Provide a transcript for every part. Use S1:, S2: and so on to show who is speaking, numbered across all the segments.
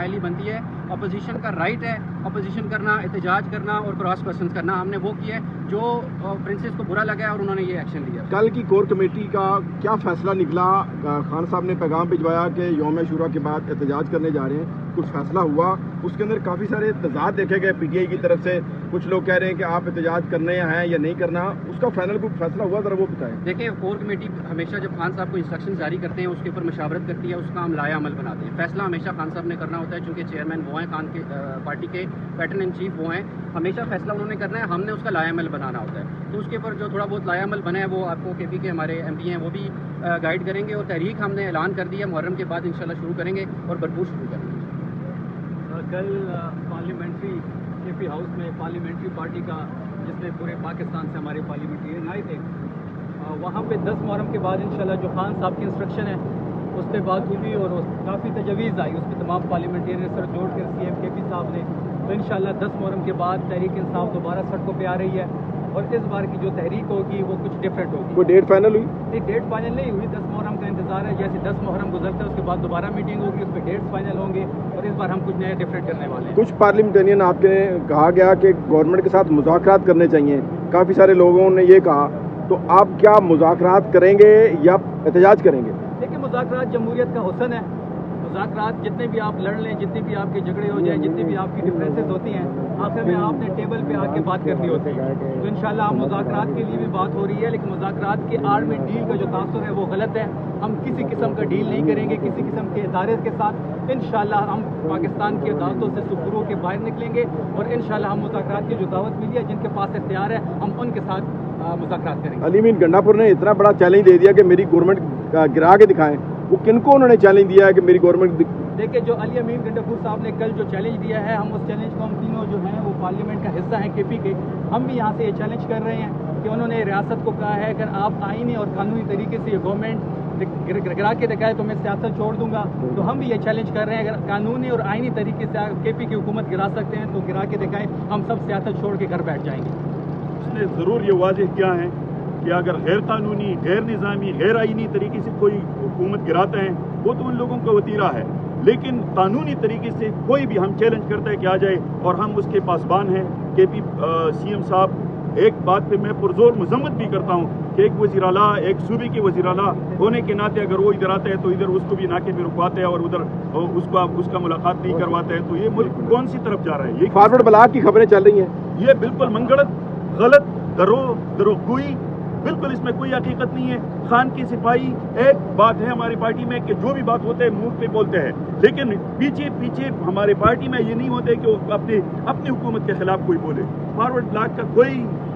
S1: قائل ہی بنتی ہے. اپوزیشن کا رائٹ ہے اپوزیشن کرنا, احتجاج کرنا اور کراس کوشچنز کرنا. ہم نے وہ کیا ہے جو پرنسس کو برا لگا ہے اور انہوں نے یہ ایکشن لیا.
S2: کل کی کور کمیٹی کا کیا فیصلہ نکلا؟ خان صاحب نے پیغام بھجوایا کہ یوم عاشوراء کے بعد احتجاج کرنے جا رہے ہیں, کچھ فیصلہ ہوا؟ اس کے اندر کافی سارے تضاد دیکھے گئے پی ٹی آئی کی طرف سے. کچھ لوگ کہہ رہے ہیں کہ آپ احتجاج کرنے ہیں یا نہیں کرنا, اس کا فائنل کوئی فیصلہ ہوا؟ ذرا وہ بتائیں.
S1: دیکھیں, کور کمیٹی ہمیشہ جب خان صاحب کو انسٹرکشن جاری کرتے ہیں اس کے اوپر مشاورت کرتی ہے, اس کا ہم لائحہ عمل بناتے ہیں. فیصلہ ہمیشہ خان صاحب نے کرنا ہوتا ہے چونکہ چیئرمین وہ ہیں, خان کے پارٹی کے پیٹرن ان چیف وہ ہیں. ہمیشہ فیصلہ انہوں نے کرنا ہے, ہم نے اس کا لائحہ عمل بنانا ہوتا ہے. تو اس کے اوپر جو تھوڑا بہت لائحہ عمل بنا ہے وہ آپ کو کے پی کے ہمارے ایم پی ہیں وہ بھی گائیڈ کریں گے. اور تحریک ہم نے اعلان کر دیا, محرم کے بعد انشاءاللہ شروع کریں گے اور بھرپور شروع کریں گے.
S3: کل پارلیمنٹری کے پی ہاؤس میں پارلیمنٹری پارٹی کا جس میں پورے پاکستان سے ہمارے پارلیمنٹرین آئے تھے, وہاں پہ 10 محرم کے بعد انشاءاللہ جو خان صاحب کی انسٹرکشن ہے اس پہ بات ہوئی اور کافی تجویز آئی اس پہ تمام پارلیمنٹرین سر جوڑ کر سی ایم کے پی صاحب نے. تو انشاءاللہ 10 محرم کے بعد تحریک انصاف دوبارہ سڑکوں پہ آ رہی ہے اور اس بار کی جو تحریک ہوگی وہ کچھ ڈفرینٹ ہوگی.
S2: کوئی ڈیٹ فائنل ہوئی؟
S3: نہیں, ڈیٹ فائنل نہیں ہوئی. 10 محرم کا انتظار ہے. جیسے 10 محرم گزرتا ہے اس کے بعد دوبارہ میٹنگ ہوگی, اس پہ ڈیٹس فائنل ہوں گے اور اس بار ہم کچھ نیا ڈفرینٹ کرنے والے ہیں.
S2: کچھ پارلیمنٹرین آپ کے کہا گیا کہ گورنمنٹ کے ساتھ مذاکرات کرنے چاہیے, کافی سارے لوگوں نے یہ کہا, تو آپ کیا مذاکرات کریں گے یا احتجاج کریں گے؟
S3: دیکھیں, مذاکرات جمہوریت کا حسن ہے. مذاکرات جتنے بھی آپ لڑ لیں, جتنے بھی آپ کے جھگڑے ہو جائیں, جتنی بھی آپ کی ڈفرینسز ہوتی ہیں, آخر میں آپ نے ٹیبل پہ آ کے بات کرنی ہوتی ہے. تو انشاءاللہ ہم مذاکرات کے لیے بھی بات ہو رہی ہے, لیکن مذاکرات کے آڑ میں ڈیل کا جو تاثر ہے وہ غلط ہے. ہم کسی قسم کا ڈیل نہیں کریں گے کسی قسم کے ادارے کے ساتھ. انشاءاللہ ہم پاکستان کی عدالتوں سے سپرو کے باہر نکلیں گے اور انشاءاللہ ہم مذاکرات کی جو دعوت ملی ہے جن کے پاس اختیار ہے ہم ان کے ساتھ مذاکرات کریں گے.
S2: علی امین گنڈا پور نے اتنا بڑا چیلنج دے دیا کہ میری گورنمنٹ گرا کے دکھائیں, وہ کن کو انہوں نے چیلنج دیا ہے کہ میری گورنمنٹ؟
S3: دیکھیں, جو علی امین گنڈاپور صاحب نے کل جو چیلنج دیا ہے, ہم اس چیلنج کو ہم تینوں جو ہیں وہ پارلیمنٹ کا حصہ ہیں کے پی کے, ہم بھی یہاں سے یہ چیلنج کر رہے ہیں کہ انہوں نے ریاست کو کہا ہے اگر آپ آئینی اور قانونی طریقے سے یہ گورنمنٹ گرا کے دکھائے تو میں سیاست چھوڑ دوں گا. تو ہم بھی یہ چیلنج کر رہے ہیں اگر قانونی اور آئینی طریقے سے کے پی کی حکومت گرا سکتے ہیں تو گرا کے دکھائیں, ہم سب سیاست چھوڑ کے گھر بیٹھ جائیں گے.
S4: اس نے ضرور یہ واضح کیا ہے کہ اگر غیر قانونی, غیر نظامی, غیر آئینی طریقے سے کوئی حکومت گراتے ہیں وہ تو ان لوگوں کا وتیرہ ہے, لیکن قانونی طریقے سے کوئی بھی ہم چیلنج کرتا ہے کہ آ جائے اور ہم اس کے پاسبان ہیں. کے پی سی ایم صاحب, ایک بات پہ میں پرزور مذمت بھی کرتا ہوں کہ ایک وزیر اعلیٰ, ایک صوبے کے وزیر اعلیٰ ہونے کے ناطے اگر وہ ادھر آتے ہیں تو ادھر اس کو بھی ناکے پہ رکواتے ہیں اور ادھر اس کا ملاقات نہیں کرواتے ہیں. تو یہ ملک کون سی طرف جا رہا ہے؟ یہ
S2: فارورڈ بلاک کی خبریں چل رہی ہیں,
S4: یہ بالکل منگڑت, غلط, دروغگوئی, بالکل اس میں کوئی حقیقت نہیں ہے. خان کی صفائی ایک بات ہے ہماری پارٹی میں کہ جو بھی بات ہوتے ہیں منہ پہ بولتے ہیں, لیکن پیچھے ہماری پارٹی میں یہ نہیں ہوتے کہ وہ اپنی حکومت کے خلاف کوئی بولے. فارورڈ بلاک کا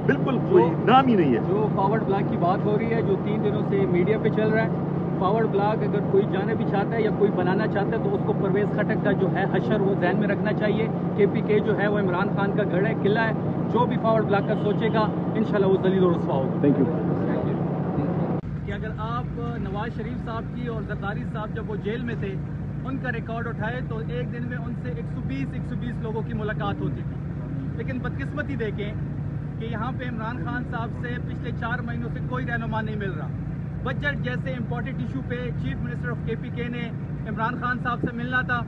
S4: بالکل کوئی نام ہی نہیں ہے.
S3: جو فارورڈ بلاک کی بات ہو رہی ہے جو 3 دنوں سے میڈیا پہ چل رہا ہے, فارورڈ بلاک اگر کوئی جانا بھی چاہتا ہے یا کوئی بنانا چاہتا ہے تو اس کو پرویز خٹک کا جو ہے حشر وہ ذہن میں رکھنا چاہیے. کے پی کے جو ہے وہ عمران خان کا گڑھ ہے, قلعہ ہے. جو بھی فارورڈ بلاک کا سوچے گا انشاءاللہ وہ ذلیل و رسوا ہوگا.
S2: Thank you.
S3: کہ اگر آپ نواز شریف صاحب کی اور زرداری صاحب جب وہ جیل میں تھے ان کا ریکارڈ اٹھائے تو ایک دن میں ان سے 120 لوگوں کی ملاقات ہوتی تھی. لیکن بدقسمتی دیکھیں کہ یہاں پہ عمران خان صاحب سے پچھلے 4 مہینوں سے کوئی رہنما نہیں مل رہا. بجٹ جیسے امپورٹنٹ ایشو پہ چیف منسٹر آف کے پی کے نے عمران خان صاحب سے ملنا تھا.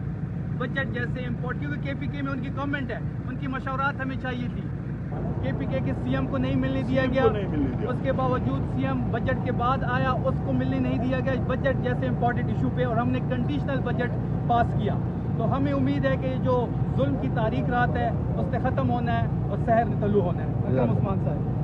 S3: بجٹ جیسے امپورٹنٹ, کیونکہ کے پی کے میں ان کی گورنمنٹ ہے, ان کی مشاورات ہمیں چاہیے تھی. کے پی کے سی ایم کو نہیں ملنے دیا گیا, اس کے باوجود سی ایم بجٹ کے بعد آیا, اس کو ملنے نہیں دیا گیا بجٹ جیسے امپورٹنٹ ایشو پہ, اور ہم نے کنڈیشنل بجٹ پاس کیا. تو ہمیں امید ہے کہ جو ظلم کی تاریخ رات ہے اس سے ختم ہونا ہے اور سحر طلوع ہونا ہے. اکرم عثمان صاحب.